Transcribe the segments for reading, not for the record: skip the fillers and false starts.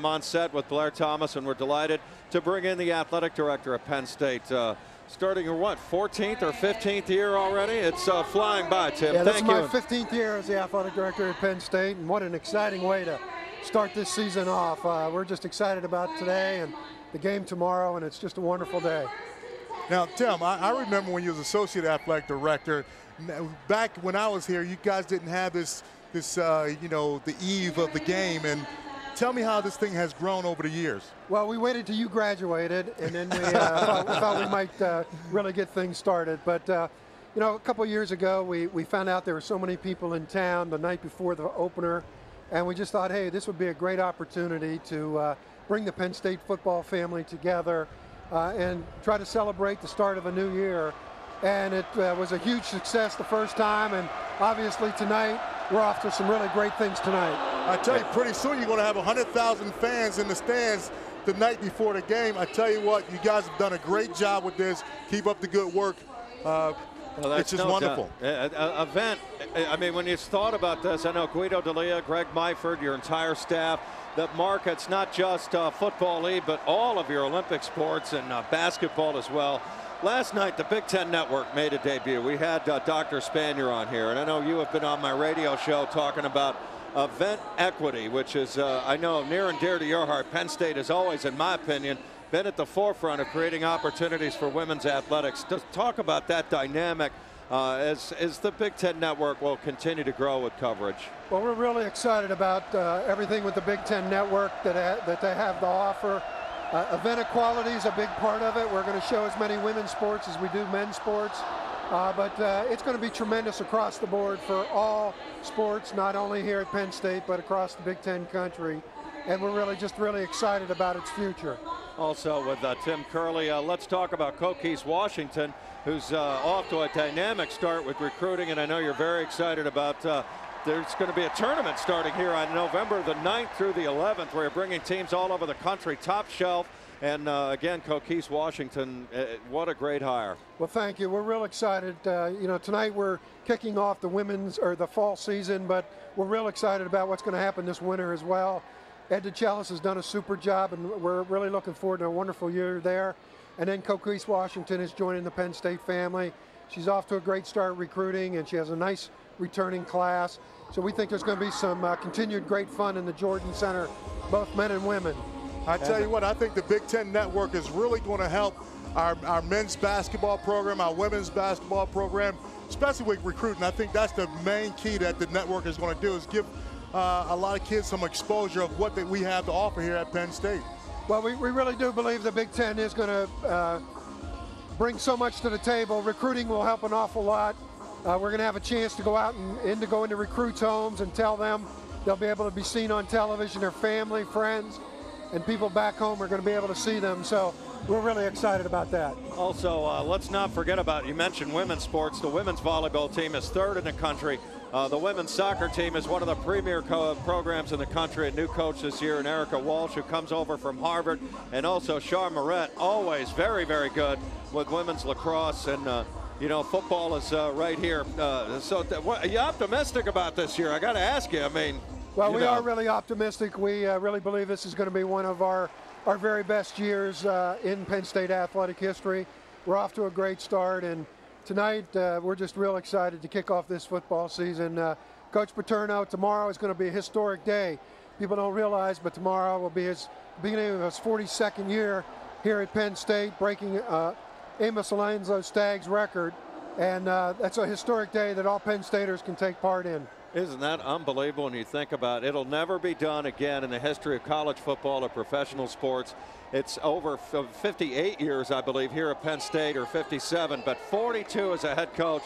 I'm on set with Blair Thomas, and we're delighted to bring in the athletic director of Penn State. Starting your, what, 14th or 15th year already? It's flying by, Tim. Yeah, Thank you. This is my 15th year as the athletic director at Penn State, and what an exciting way to start this season off. We're just excited about today and the game tomorrow, and it's just a wonderful day. Now, Tim, I remember when you was associate athletic director. Back when I was here, you guys didn't have this you know, the eve of the game. And tell me how this thing has grown over the years. Well, we waited till you graduated, and then we thought we might really get things started. But, you know, a couple years ago, we found out there were so many people in town the night before the opener, and we just thought, hey, this would be a great opportunity to bring the Penn State football family together and try to celebrate the start of a new year. And it was a huge success the first time, and obviously tonight we're off to some really great things tonight. I tell you, pretty soon you're going to have 100,000 fans in the stands the night before the game. I tell you what, you guys have done a great job with this. Keep up the good work. Well, it's just wonderful. Event. I mean, when you thought about this, I know Guido D'Elia, Greg Myford, your entire staff, that markets not just Football League, but all of your Olympic sports and basketball as well. Last night, the Big Ten Network made a debut. We had Dr. Spanier on here, and I know you have been on my radio show talking about event equity, which is, I know, near and dear to your heart. Penn State has always, in my opinion, been at the forefront of creating opportunities for women's athletics. Just talk about that dynamic as the Big Ten Network will continue to grow with coverage. Well, we're really excited about everything with the Big Ten Network that they have to offer. Event equality is a big part of it. We're going to show as many women's sports as we do men's sports. But it's going to be tremendous across the board for all sports, not only here at Penn State, but across the Big Ten country. And we're really excited about its future. Also with Tim Curley, let's talk about Coach Washington, who's off to a dynamic start with recruiting. And I know you're very excited about there's going to be a tournament starting here on November the 9th through the 11th. Where you're bringing teams all over the country, top shelf. And again, Coach Washington, what a great hire. Well, thank you. We're real excited. You know, tonight we're kicking off the women's or the fall season, but we're real excited about what's going to happen this winter as well. Ed DeChellis has done a super job, and we're really looking forward to a wonderful year there. And then Coach Washington is joining the Penn State family. She's off to a great start recruiting, and she has a nice returning class. So we think there's going to be some continued great fun in the Jordan Center, both men and women. I tell you what, I think the Big Ten Network is really going to help our men's basketball program, our women's basketball program, especially with recruiting. I think that's the main key that the network is going to do, is give a lot of kids some exposure of what we have to offer here at Penn State. Well, we really do believe the Big Ten is going to bring so much to the table. Recruiting will help an awful lot. We're going to have a chance to go out and go into recruits' homes and tell them they'll be able to be seen on television. Their family, friends, and people back home are going to be able to see them. So we're really excited about that. Also, let's not forget about, you mentioned women's sports. The women's volleyball team is third in the country. The women's soccer team is one of the premier programs in the country. A new coach this year, and Erica Walsh, who comes over from Harvard, and also Char Moret, always very, very good with women's lacrosse. And you know, football is right here. Are you optimistic about this year? I got to ask you. I mean, well, we are really optimistic. We really believe this is going to be one of our very best years in Penn State athletic history. We're off to a great start, and tonight we're just real excited to kick off this football season. Coach Paterno, tomorrow is going to be a historic day. People don't realize, but tomorrow will be his beginning of his 42nd year here at Penn State, breaking Amos Alonzo Stagg's record, and that's a historic day that all Penn Staters can take part in. Isn't that unbelievable when you think about it? It'll never be done again in the history of college football or professional sports. It's over 58 years, I believe, here at Penn State, or 57, but 42 as a head coach.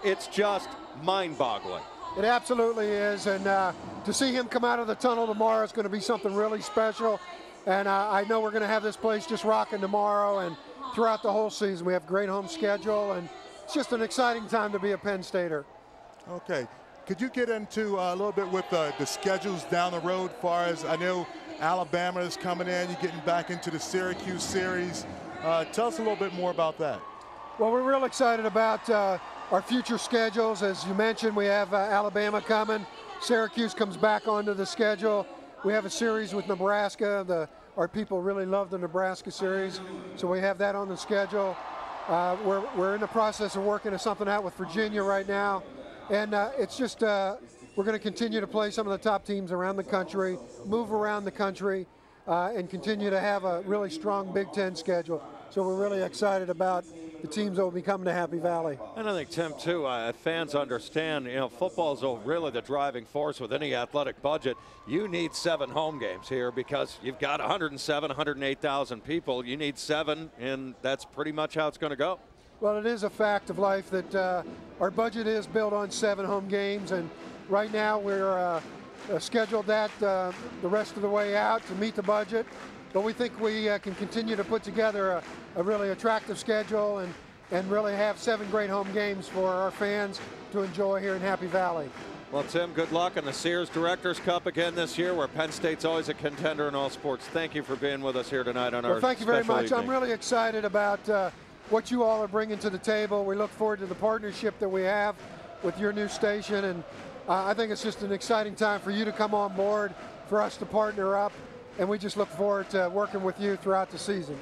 It's just mind-boggling. It absolutely is, and to see him come out of the tunnel tomorrow is going to be something really special. And I know we're going to have this place just rocking tomorrow and throughout the whole season. We have a great home schedule, and it's just an exciting time to be a Penn Stater. Okay. Could you get into a little bit with the schedules down the road, as far as I know Alabama is coming in, you're getting back into the Syracuse series. Tell us a little bit more about that. Well, we're real excited about our future schedules. As you mentioned, we have Alabama coming. Syracuse comes back onto the schedule. We have a series with Nebraska. Our people really love the Nebraska series, so we have that on the schedule. We're in the process of working something out with Virginia right now, and it's just we're going to continue to play some of the top teams around the country, move around the country, and continue to have a really strong Big Ten schedule. So we're really excited about the teams that will be coming to Happy Valley. And I think, Tim, too, fans understand, football is really the driving force with any athletic budget. You need 7 home games here because you've got 107, 108,000 people. You need 7, and that's pretty much how it's going to go. Well, it is a fact of life that our budget is built on 7 home games, and right now we're scheduled that the rest of the way out to meet the budget. But we think we can continue to put together a really attractive schedule and really have 7 great home games for our fans to enjoy here in Happy Valley. Well, Tim, good luck in the Sears Directors Cup again this year, where Penn State's always a contender in all sports. Thank you for being with us here tonight on our Thank you very much. evening. I'm really excited about what you all are bringing to the table. We look forward to the partnership that we have with your new station, and I think it's just an exciting time for you to come on board, for us to partner up, and we just look forward to working with you throughout the season.